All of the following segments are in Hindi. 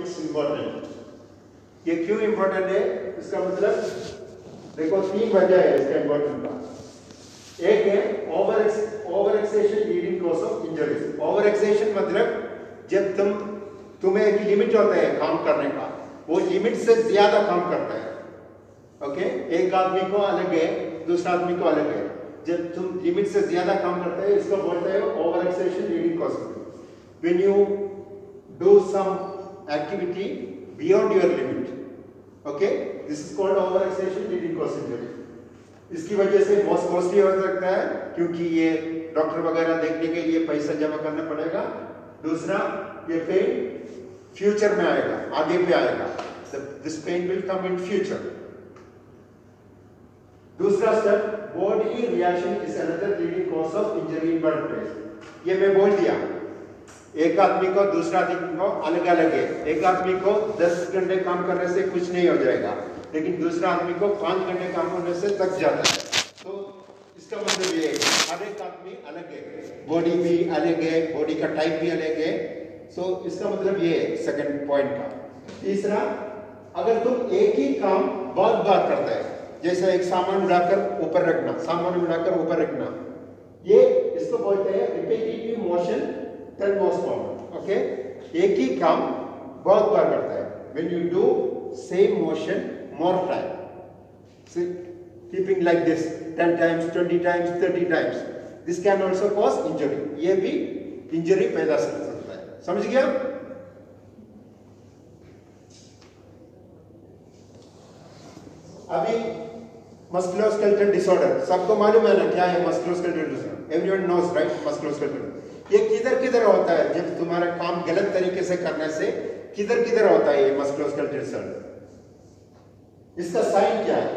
It's important. ये क्यों इम्पोर्टेंट है? इसका मतलब देखो 3 वजह है इसका इम्पोर्टेंट का। एक है over exertion leading cause of injuries. Over exertion मतलब जब तुम्हें एक लिमिट होता है काम करने का, वो लिमिट से ज्यादा काम करता है। ओके, एक आदमी को अलग है, दूसरा आदमी को अलग है। जब तुम लिमिट से ज्यादा काम करते हैं, इसको बोलते हैं over exertion leading cause. When you do some activity beyond your limit, okay, this is called over exertion leading cause injury. इसकी वजह से बहुत कॉस्टली हो सकता है, क्योंकि ये डॉक्टर वगैरह देखने के लिए पैसा जमा करना पड़ेगा। दूसरा, ये पेन फ्यूचर में आएगा, आगे भी आएगा। This pain will come in future. दूसरा step, body reaction is another leading cause of injury in workplace. ये मैं बोल दिया। एक आदमी को दूसरा आदमी को अलग अलग है। एक आदमी को 10 घंटे काम करने से कुछ नहीं हो जाएगा, लेकिन दूसरा आदमी को 5 घंटे काम करने से थक जाता है। तो इसका मतलब ये है, हर एक आदमी अलग है, बॉडी भी अलग है, बॉडी का टाइप भी अलग है। सो इसका मतलब ये है सेकंड पॉइंट का। तीसरा, अगर तुम एक ही काम बहुत बार करता है, जैसे एक सामान उड़ाकर ऊपर रखना, सामान उड़ाकर ऊपर रखना, ये इसको बोलते हैं repetitive motion third most common. Okay, एक ही काम बहुत बार करता है। When you do same motion more time, see, keeping like this 10 times, 20 times, 30 times, this can also cause injury. ये भी इंजरी पैदा कर सकता है। समझ गया? अभी मस्कुलोस्केलेटल डिसऑर्डर सबको मालूम है ना क्या है musculoskeletal disorder? Everyone knows right musculoskeletal. ये किधर किधर होता है? जब तुम्हारा काम गलत तरीके से करने से किधर किधर होता है ये मस्कुलोस्केलेटल डिसऑर्डर? इसका साइन क्या है?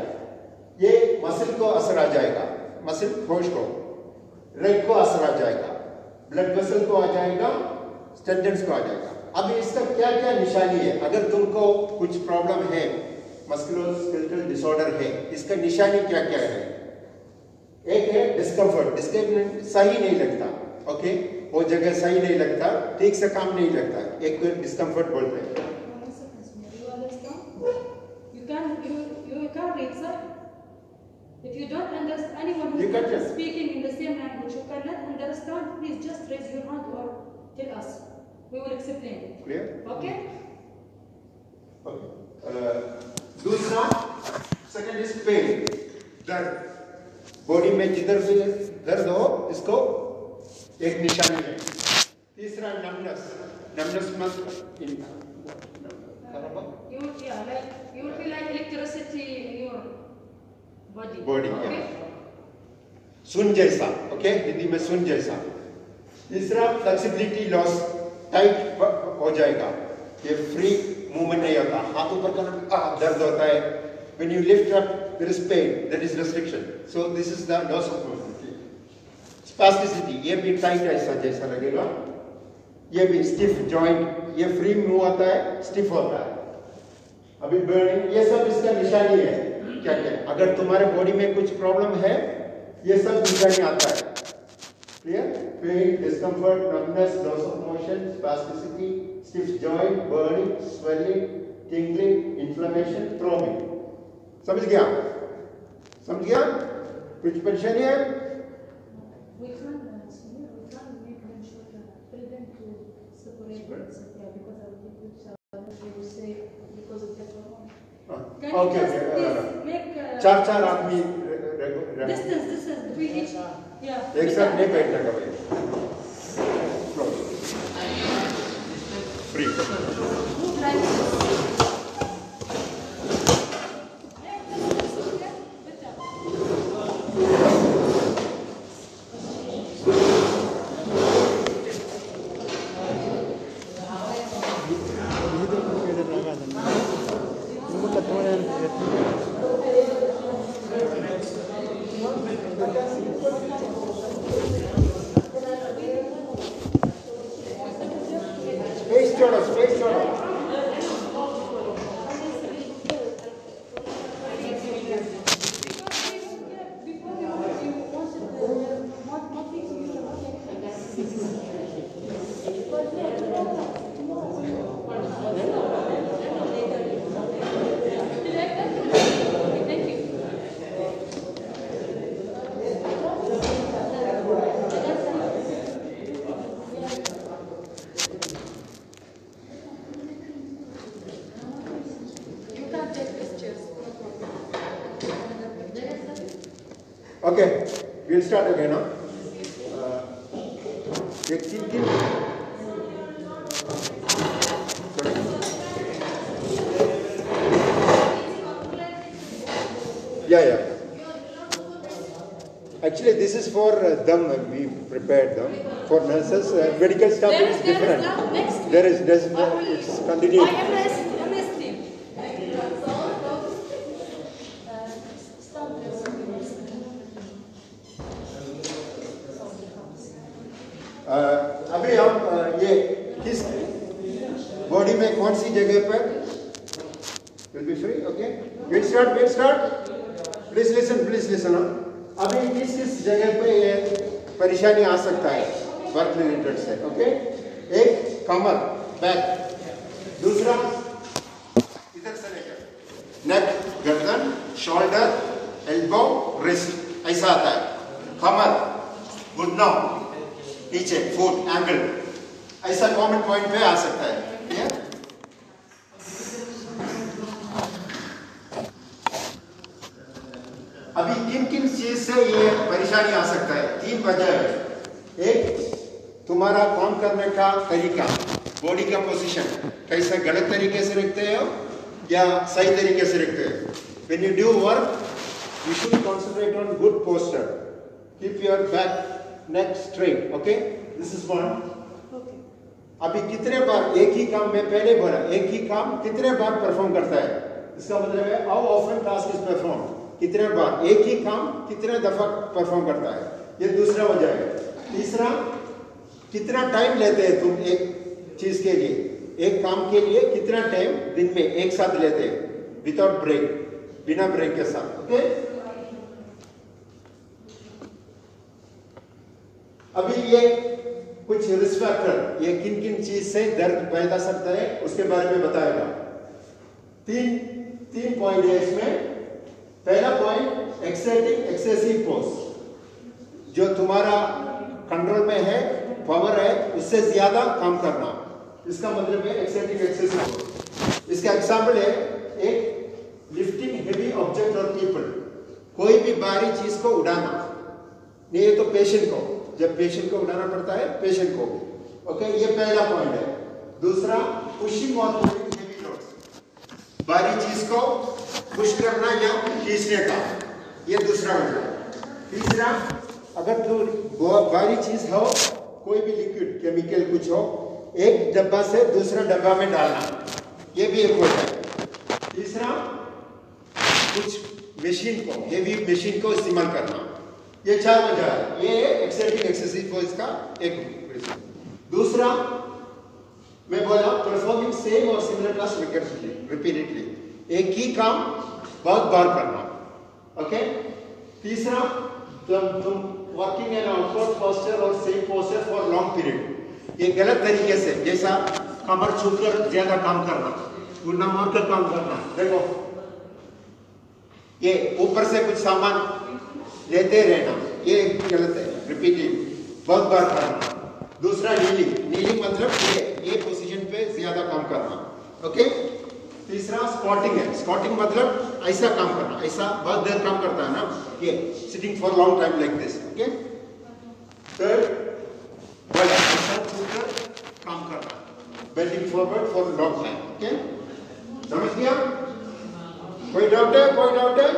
ये मसल को असर आ जाएगा, मसल खोज को, रेग को असर आ जाएगा, ब्लड वेसल को आ जाएगा, टेंडन्स को आ जाएगा। अब इसका क्या क्या निशानी है? अगर तुमको कुछ प्रॉब्लम है, मस्कुलोस्केलेटल डिसऑर्डर है, इसका निशानी क्या क्या है? एक है डिस्कम्फर्ट, डिस्कम्फर्ट सही नहीं लगता, ओके, वो जगह सही नहीं लगता, ठीक से काम नहीं लगता, एक डिस्कम्फर्ट बोलते हैं। You can read, sir. If you don't understand anyone who is speaking in the same language, you cannot understand, please just raise your hand or tell us. We will explain it. Clear? Okay? Okay. दूसरा, second is pain, दर्द। बॉडी में जिधर भी दर्द हो, इसको एक निशानी है। तीसरा numbness, numbness मतलब you will feel like electricity in your body. Body, okay? Yeah. सुन जैसा, ओके, हिंदी में सुन जैसा। तीसरा, फ्लेक्सिबिलिटी लॉस, टाइट हो जाएगा, ये फ्री मूवमेंट नहीं होता, हाथ ऊपर करना दर्द होता है। When you lift up, there is pain, that is restriction. So this is the loss of mobility. Spasticity, ये भी टाइट ऐसा जैसा लगेगा। ये भी स्टिफ जॉइंट, ये फ्री मूव होता है, स्टिफ होता है। अभी बर्निंग, ये सब इसका निशानी है। क्या क्या? अगर तुम्हारे बॉडी में कुछ प्रॉब्लम है, ये सब निशानी आता है। Clear? Pain, discomfort, numbness, loss of motion, spasticity, stiff joint, burning, swelling, tingling, inflammation, throbbing. समझ गया? समझ गया? कुछ परेशानी है? We can make them shorter, tell them to separate it, because I will say because of the hormone. Can you just please make चार आदमी distance between each? Yeah. एक साथ नहीं बैठने का भाई। Free. Move like this. Space छोड़ो। Okay, we'll start again, no? Yeah. Actually, this is for them. We prepared them for nurses. Medical staff is different. There is it's continued. अभी हम ये किस बॉडी में कौन सी जगह पर will be free, okay? We'll start. Please listen. अभी किस जगह पे ये परेशानी आ सकता है वर्क रिलेटेड से, ओके? एक कमर, बैक, दूसरा इधर से लेकर नेक, गर्दन, शोल्डर, एल्बो, रिस्ट, ऐसा आता है। कमर, घुटनों, नीचे, फुट, एंगल, ऐसा कॉमन पॉइंट पे आ सकता है। अभी किन चीज से ये परेशानी आ सकता है? 3 वजह है। एक, तुम्हारा काम करने का तरीका, बॉडी का पोजीशन, कैसे गलत तरीके से रखते हो या सही तरीके से रखते हो। When you do work, you should concentrate on good posture. Keep your back, neck straight. Okay? This is one. Okay. अभी कितने बार एक ही काम में पहले बोला, एक ही काम कितने बार परफॉर्म करता है? इसका मतलब है how often task is performed. कितने बार एक ही काम कितने दफा परफॉर्म करता है, ये दूसरा वजह है। तीसरा, कितना टाइम लेते हैं तुम एक चीज के लिए, एक काम के लिए कितना टाइम दिन में एक साथ लेते हैं विदाउट ब्रेक, बिना ब्रेक के साथ, ओके? अभी ये कुछ रिस्क फैक्टर, ये किन चीज से दर्द पैदा करता है उसके बारे में बताएगा। तीन पॉइंट है इसमें। पहला पॉइंट, एक्साइटिंग एक्सेसिव पोज, जो तुम्हारा कंट्रोल में है, पावर है, उससे ज्यादा काम करना, इसका मतलब है एक्साइटिंग एक्सेसिव पोज। इसका एग्जांपल है एक लिफ्टिंग हेवी ऑब्जेक्ट और पीपल, कोई भी भारी चीज को उड़ाना, नहीं ये तो पेशेंट को, जब पेशेंट को उड़ाना पड़ता है, पेशेंट को, ओके? ये पहला पॉइंट है। दूसरा, पुशिंग और पुलिंग हेवी लोड्स, भारी चीज को पुश करना या खींचने का, ये दूसरा वजह। तीसरा, अगर तो भारी चीज हो, कोई भी लिक्विड केमिकल कुछ हो, एक डब्बा से दूसरा डब्बा में डालना, ये भी एक वजह है। तीसरा, कुछ मशीन को, हेवी मशीन को इस्तेमाल करना, ये 4 वजह है। ये एक्साइटिंग एक्सेसिव फोर्स का एक रीजन। दूसरा, मैं बोला परफॉर्मिंग सेम और सिमिलर टास्क रिपीटेडली, एक ही काम बहुत बार करना, ओके? तीसरा, तुम वर्किंग इन आउटवर्ड पोस्चर और same posture for long period, ये गलत तरीके से, जैसा कमर छूकर ज्यादा काम करना, घुटना मारकर काम करना, देखो ये ऊपर से कुछ सामान लेते रहना, ये गलत है। रिपीटिंग, बहुत बार करना। दूसरा, नीलिंग मतलब ये पोजीशन पे ज्यादा काम करना, ओके? तीसरा, स्क्वाटिंग है। स्क्वाटिंग मतलब ऐसा काम करना, ऐसा बहुत देर काम करता है ना, ये sitting for long time like this, okay? Third, ऐसा छूकर काम करना, bending forward for long time, okay? समझ गया? कोई डाउट है?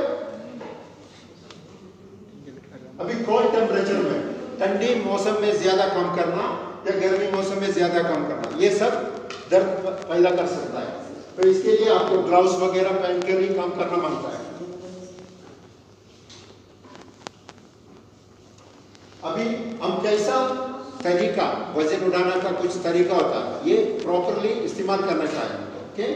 अभी कोल्ड टेम्परेचर में, ठंडी मौसम में ज्यादा काम करना या गर्मी मौसम में ज्यादा काम करना, ये सब दर्द पैदा कर सकता है। तो इसके लिए आपको ग्लव्स वगैरह पहनकर ही काम करना मांगता है। अभी हम कैसा तरीका, वजन उठाने का कुछ तरीका होता है, ये प्रॉपरली इस्तेमाल करना चाहिए, ओके?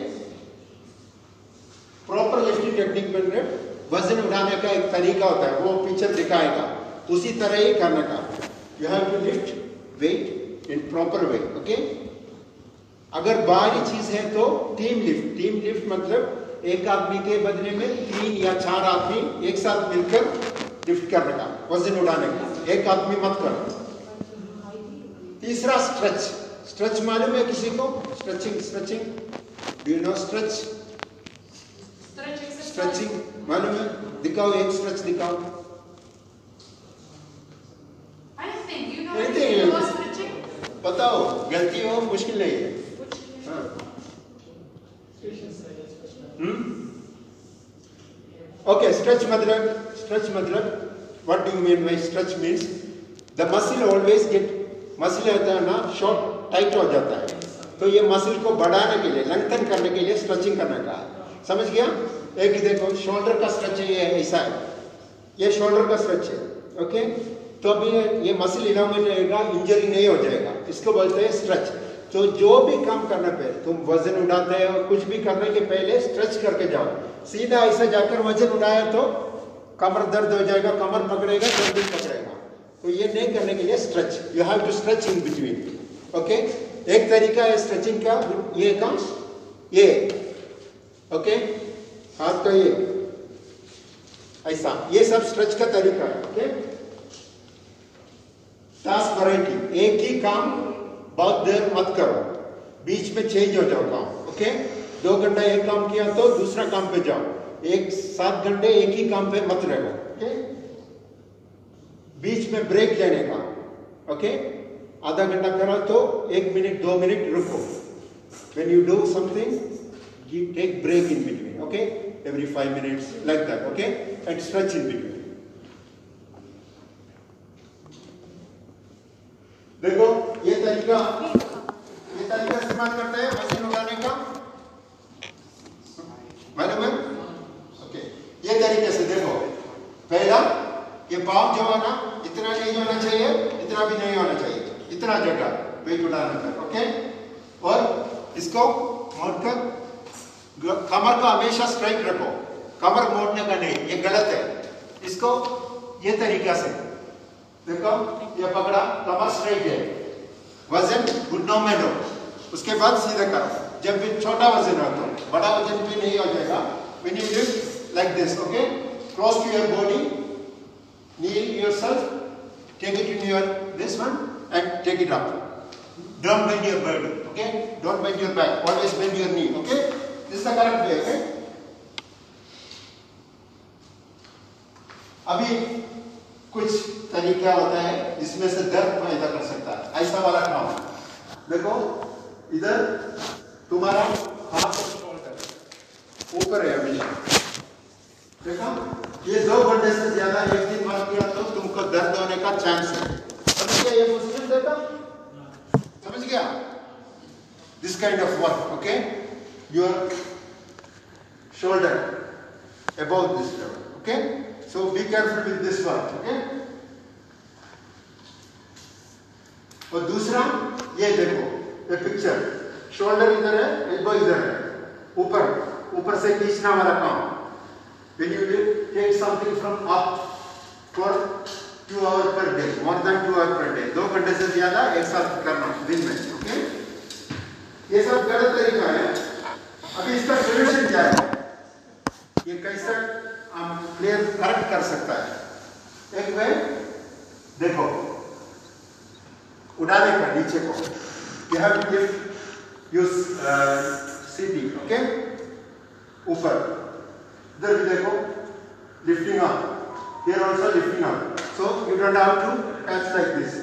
प्रॉपर लिफ्टिंग टेक्निक में वजन उठाने का एक तरीका होता है, वो पिक्चर दिखाएगा, उसी तरह ही करने का। You have to lift weight in proper way, okay? अगर भारी चीज है तो टीम लिफ्ट मतलब एक आदमी के बदले में 3 या 4 आदमी एक साथ मिलकर लिफ्ट करने का, वजन उठाने का, एक आदमी मत करो। तीसरा, स्ट्रेच मालूम है किसी को? Stretching, do you know stretching मालूम है? दिखाओ, एक स्ट्रेच दिखाओ। बताओ, गलती हो मुश्किल नहीं है। हाँ। ओके, स्ट्रेच मतलब what do you mean by stretch means the muscle always get, muscle होता है ना शॉर्ट टाइट हो जाता है, तो ये मसल को बढ़ाने के लिए, लेंथन करने के लिए स्ट्रेचिंग करने का है। समझ गया? एक देखो शोल्डर का स्ट्रेच है, ये ऐसा है, ये शोल्डर का स्ट्रेच है। ओके, तो अभी ये मसल इलामेंट रहेगा, इंजरी नहीं हो जाएगा, इसको बोलते हैं स्ट्रेच। तो जो भी काम करने पे तुम वजन उठाते हो, कुछ भी करने के पहले स्ट्रेच करके जाओ। सीधा ऐसा जाकर वजन उठाया तो कमर दर्द हो जाएगा, कमर पकड़ेगा, जल्दी पकड़ेगा, तो ये नहीं करने के लिए stretch, you have to stretch in between. Okay, एक तरीका है स्ट्रेचिंग का, ये काम ये, ओके, हाथ का ये ऐसा, ये सब स्ट्रेच का तरीका है। ओके, टास्क वैरायटी, एक ही काम बहुत देर मत करो, बीच में चेंज हो जाओ काम। ओके, 2 घंटा एक काम किया तो दूसरा काम पे जाओ, 7 घंटे एक ही काम पे मत रहो। ओके, बीच में ब्रेक लेने का। ओके, आधा घंटा करा तो 1 मिनट 2 मिनट रुको। When you do something, you take break in between. Okay, every 5 minutes like that. Okay, and stretch in between. देखो ये तरीका इस्तेमाल करते हैं मशीन उठाने का, मालूम है? ओके, ये तरीके से देखो, पहला ये पाँव जो है ना, इतना नहीं होना चाहिए, इतना भी नहीं होना चाहिए, इतना जगह वेट उठाने का। ओके, और इसको मोड़कर कमर को हमेशा स्ट्राइट रखो, कमर मोड़ने का नहीं, ये गलत है। इसको ये तरीका से देखो, ये पकड़ा, कमर स्ट्राइट है, वजन घुटनों में लो, उसके बाद सीधा करो। जब भी छोटा वजन हो तो बड़ा वजन भी नहीं हो जाएगा। When you lift like this, okay, close to your body, kneel yourself, take it in your this one and take it up. Don't bend your body, okay? Don't bend your back. Always bend your knee, okay? This is the correct way, okay? अभी कुछ तरीका होता है जिसमें से दर्द पैदा कर सकता है, ऐसा वाला काम। देखो इधर तुम्हारा हाथ ऊपर है हमेशा, देखो ये 2 घंटे से ज्यादा एक दिन बार किया तो तुमको दर्द होने का चांस है। समझ गया ये मुश्किल देता? समझ गया? This kind of work, okay? Your shoulder above this level, okay? So be careful with this one, okay? और दूसरा ये देखो, ये पिक्चर, शोल्डर इधर है, एल्बो इधर है, ऊपर से खींचना वाला काम। When you take something from up for 2 hours per day, more than 2 hours per day, 2 घंटे से ज्यादा एक साथ करना दिन में, ओके? ये सब गलत तरीका है। अभी इसका सोल्यूशन क्या है? ये कैसे हम क्लियर करेक्ट कर सकता है? एक वे देखो, उड़ाने का नीचे को, you have to use sitting, okay? ऊपर इधर भी देखो, lifting up, here also lifting up, so you don't have to touch like this.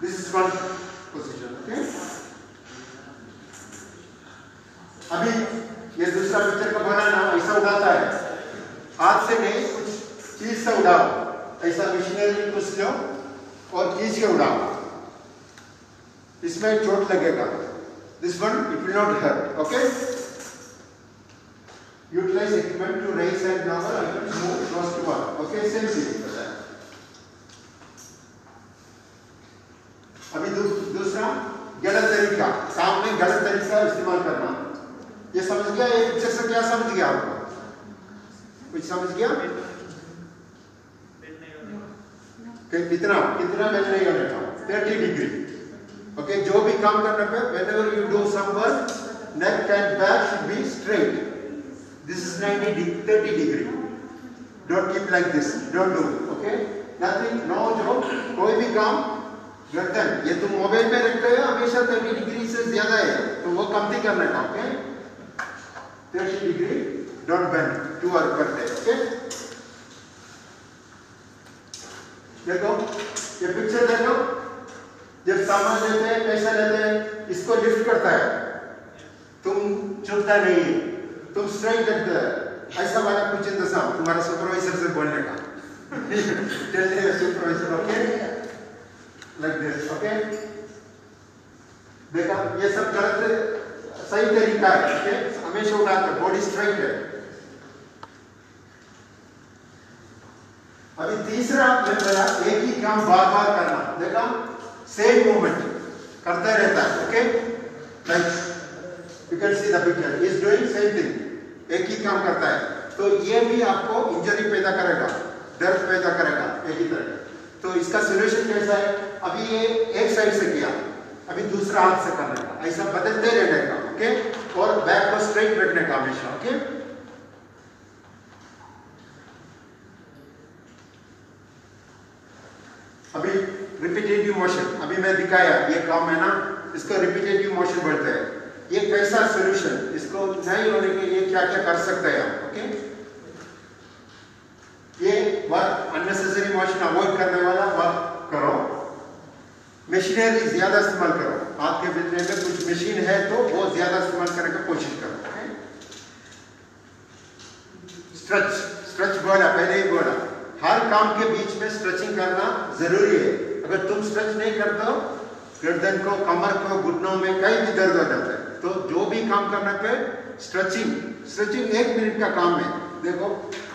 This is one position, okay? अभी ये दूसरा पिक्चर का बनाना ऐसा उड़ाता है, हाथ से नहीं, कुछ चीज से उड़ाओ, ऐसा मशीनरी कुछ लो और खींच के उड़ाओ, इसमें चोट लगेगा। This one it will not hurt, okay? Utilize equipment to raise and lower and move close to one, okay? Same thing for that. अभी दूसरा गलत तरीका, काम में गलत तरीका इस्तेमाल करना। ये समझ गया? एक पिक्चर से क्या समझ गया आपको? कुछ समझ गया? कितना बेल नहीं होने का, 30 डिग्री, ओके? जो भी काम करने पे whenever you do some work, neck and back should be straight. This is 30 degree. Don't keep like this. Don't do it, okay? Nothing, no joke. कोई भी काम गर्दन, ये तुम मोबाइल में रखते हो हमेशा 30 डिग्री से ज्यादा है, तो वो कमती करने का, okay? 30 degree. Don't bend 2 hours per day, okay? देखो ये पिक्चर देखो, जब सामान लेते हैं, पैसा लेते हैं, इसको लिफ्ट करता है, तुम चुपता नहीं, तुम स्ट्राइक करते है, ऐसा वाला कुछ इंतजाम तुम्हारा सुपरवाइजर से बोलने का। Tell the supervisor, okay, like this, okay. देखा, ये सब गलत, सही तरीका है, ओके। हमेशा उठाकर बॉडी स्ट्राइक है। अभी तीसरा बोला एक ही काम बार बार करना, देखा, सेम मूवमेंट करता रहता है, okay. Like you can see the picture, is doing same thing, एक ही काम करता है, तो ये भी आपको इंजरी पैदा करेगा, दर्द पैदा करेगा एक ही तरह। तो इसका सोल्यूशन कैसा है? अभी ये एक साइड से किया, अभी दूसरा हाथ से करने का, ऐसा बदलते रहने का, ओके। और बैक को स्ट्रेट रखने का हमेशा, ओके। अभी रिपीटेटिव मोशन, अभी मैं दिखाया ये काम है ना, इसको रिपीटेटिव मोशन बोलते हैं। ये कैसा सोल्यूशन, इसको नहीं होने के लिए क्या क्या कर सकते हैं आप, ओके। ये वर्क अननेसेसरी मोशन अवॉइड करने वाला वर्क करो, मशीनरी ज्यादा इस्तेमाल करो, आपके बिजनेस में कुछ मशीन है तो वो ज्यादा इस्तेमाल करने की कोशिश करो, ओके। स्ट्रेच बोला, पहले ही बोला, हर काम के बीच में स्ट्रेचिंग करना जरूरी है। अगर तुम स्ट्रेच नहीं करते हो, गर्दन को, कमर को, घुटनों में कहीं भी दर्द हो जाता है। तो जो भी काम करने पे स्ट्रेचिंग 1 मिनट का काम है। देखो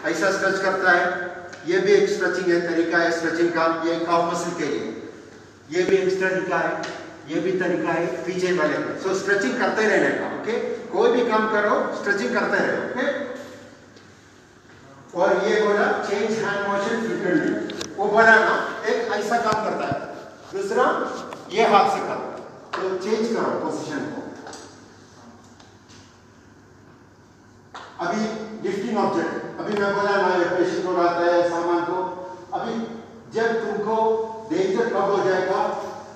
ऐसा स्ट्रेच करता है, ये भी एक स्ट्रेचिंग है, तरीका है स्ट्रेचिंग का, ये काफ मसल के लिए, ये भी एक तरीका है, ये भी तरीका है पीछे वाले का। सो स्ट्रेचिंग करते रहने का, ओके। कोई भी काम करो स्ट्रेचिंग करते रहो, ओके। और ये बोला चेंज हैंड मोशन फ्रीक्वेंटली, वो बोला ना एक ऐसा काम करता है, दूसरा ये हाथ से करो, तो चेंज करो पोजीशन को। अभी लिफ्टिंग ऑब्जेक्ट, अभी मैं बोला ना ये पेशेंट को आता है सामान को, अभी जब तुमको डेंजर कब हो जाएगा,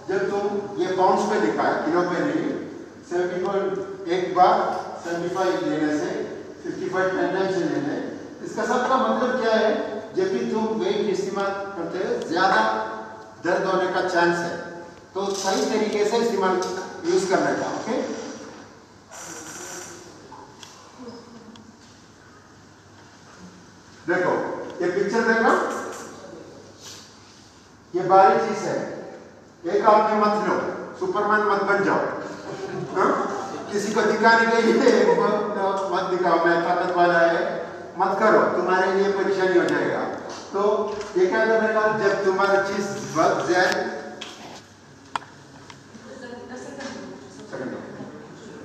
जब तुम ये पाउंड्स पे लिखा है, किलो पे नहीं, 75 एक बार 75 लेने से 55 टेंडेंस लेने। इसका सबका मतलब क्या है, जब भी तुम वेट इस्तेमाल करते हो ज्यादा दर्द होने का चांस है, तो सही तरीके से इस्तेमाल यूज करने का, ओके। देखो ये पिक्चर देखो, ये बारीक चीज है, एक आदमी मत लो, सुपरमैन मत बन जाओ, हा? किसी को दिखाने के लिए मत दिखाओ मैं ताकत वाला है, मत करो, तुम्हारे लिए परेशानी हो जाएगा। तो ये क्या करने का, जब तुम्हारा चीज बढ़ जाए,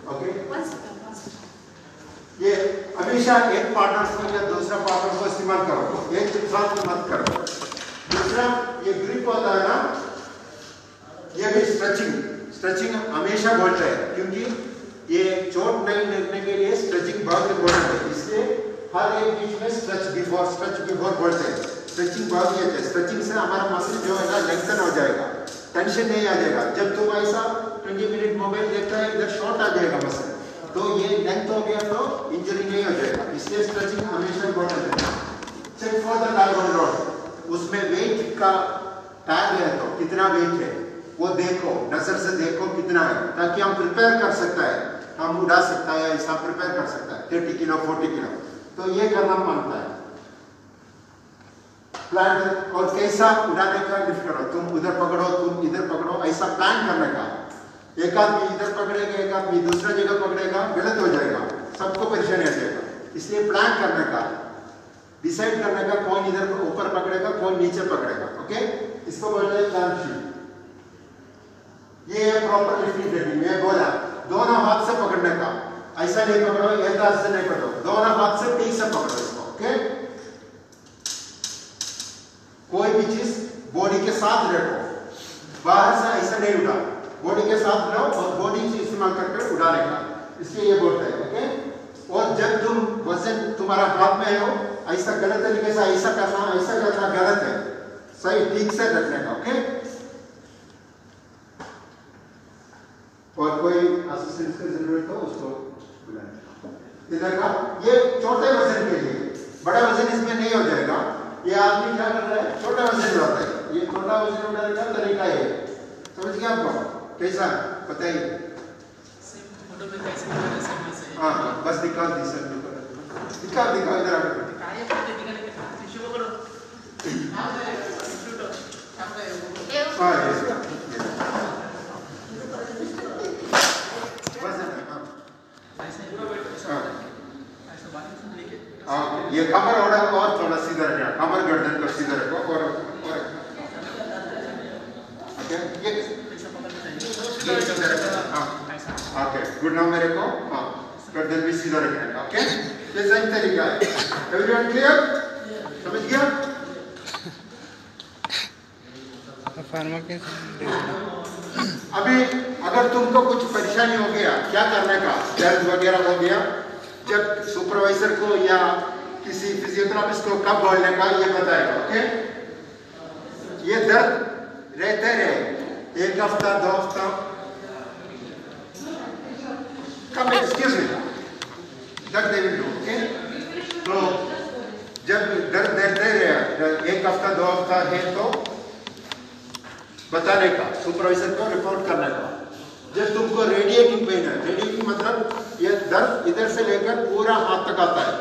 ओके, ये हमेशा एक पार्टनर को या दूसरा पार्टनर को इस्तेमाल करो, एक साथ मत करो। दूसरा ये ग्रिप होता है ना, ये भी स्ट्रेचिंग हमेशा बोलते हैं, क्योंकि ये चोट नहीं लगने के लिए स्ट्रेचिंग बहुत इंपॉर्टेंट है। इसलिए हर एक बीच में स्ट्रेच बिफोर बोलते हैं। स्ट्रेचिंग बहुत ही है, स्ट्रेचिंग से हमारा मसल जो है ना लेंथन हो जाएगा, टेंशन नहीं आ जाएगा। जब तुम ऐसा 20 मिनट मोबाइल देखता है, इधर शॉर्ट आ जाएगा मसल, तो ये लेंथ हो गया तो इंजरी नहीं हो जाएगा। इसलिए स्ट्रेचिंग हमेशा इम्पोर्टेंट है। Check for the carbon rod, उसमें वेट का टैग है, तो कितना वेट है वो देखो, नजर से देखो कितना है, ताकि हम प्रिपेयर कर सकता है, हम उड़ा सकता है, ऐसा प्रिपेयर कर सकता है 30 किलो 40 किलो। तो ये करना मांगता है प्लान, और कैसा उड़ाने का लिफ्ट करो, तुम उधर पकड़ो, तुम इधर पकड़ो, ऐसा प्लान करने का। एक आदमी इधर पकड़ेगा, एक आदमी दूसरा जगह पकड़ेगा, गलत हो जाएगा, सबको परेशानी आ जाएगा। इसलिए प्लान करने का, डिसाइड करने का, कौन इधर ऊपर पकड़ेगा, कौन नीचे पकड़ेगा, ओके। इसको बोलते हैं प्लान शीट। ये प्रॉपर लिफ्टिंग टेक्निक में बोला, दोनों हाथ से पकड़ने का, ऐसा नहीं पकड़ो, एक हाथ से नहीं पकड़ो, दोनों हाथ से ठीक से पकड़ो इसको, ओके। कोई भी चीज बॉडी के साथ रखो, बाहर से ऐसा नहीं उठा, बॉडी के साथ लो और बॉडी से इस्तेमाल करके उड़ाने का, इसलिए ये बोलते हैं, ओके। और जब तुम वजन तुम्हारा हाथ में हो, ऐसा गलत तरीके से ऐसा करना गलत है, सही ठीक से रखने का, ओके। और कोई असिस्टेंस की जरूरत हो उसको बुलाएं। ये देखा, ये छोटे वजन के लिए, बड़ा वजन इसमें नहीं हो जाएगा। ये आदमी क्या कर रहा है, छोटा वजन उठाता है, ये छोटा वजन उठाने का तरीका है। समझ गया आपको? कैसा बताइए। फोटो में कैसे हाँ बस दिखाओ दी सर दिखाओ इधर आओ। हाँ ये कमर और थोड़ा सीधा रखना, कमर गर्दन को सीधा रखो और ये ओके गुड नाउ मेरे को हाँ गर्दन भी सीधा रखने का। ओके ये सही तरीका है। Everyone clear? समझ गया? अभी अगर तुमको कुछ परेशानी हो गया क्या करने का, दर्द वगैरह हो गया, जब सुपरवाइजर को या किसी फिजियोथेरेपिस्ट को कब बोलने का ये बताएगा। ओके ये दर्द रहते रहे 1 हफ्ता 2 हफ्ता कब एक्सक्यूज मी दर्द दे दो। ओके तो जब दर्द रहते रहे 1 हफ्ता 2 हफ्ता है तो बताने का, सुपरवाइजर को रिपोर्ट करने का। जब तुमको रेडिएटिंग पेन है, रेडिएटिंग मतलब ये दर्द इधर से लेकर पूरा हाथ तक आता है,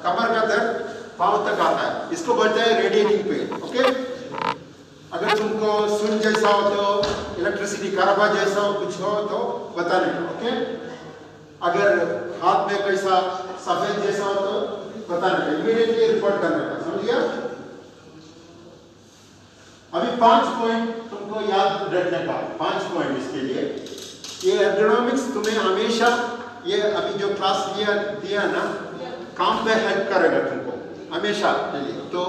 कमर का दर्द पांव तक आता है, इसको बोलते हैं रेडिएटिंग पेन। ओके अगर तुमको सुन जैसा हो तो इलेक्ट्रिसिटी करवा जैसा हो कुछ हो तो बताने का। ओके अगर हाथ में कैसा सफेद जैसा हो तो बताने का, इमीडिएटली रिपोर्ट करने का। समझ गया? अभी 5 पॉइंट तुमको याद रखने का, 5 पॉइंट इसके लिए। ये एर्गोनॉमिक्स तुम्हें हमेशा ये अभी जो क्लास दिया ना काम पे हेल्प करेगा तुमको हमेशा के लिए। तो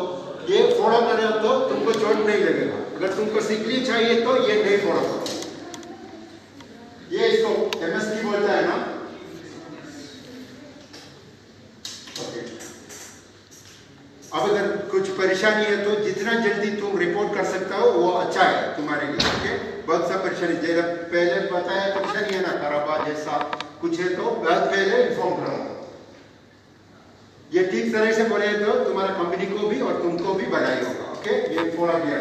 ये फॉलो करे तो तुमको चोट नहीं लगेगा। अगर तुमको सीखनी चाहिए तो ये नहीं फॉलो करो। ये इसको एमएसटी बोलता है ना। ओके अब अगर कुछ परेशानी है तो जितना जल्दी तुम रिपोर्ट कर सकता हो वो अच्छा है तुम्हारे लिए। ओके बहुत सा परेशानी जैसे पहले बताया परेशानी है ना खराबा जैसा कुछ है तो बहुत पहले इन्फॉर्म करो। ये ठीक तरह से बोले तो तुम्हारा कंपनी को भी और तुमको भी बधाई होगा। ओके ये थोड़ा किया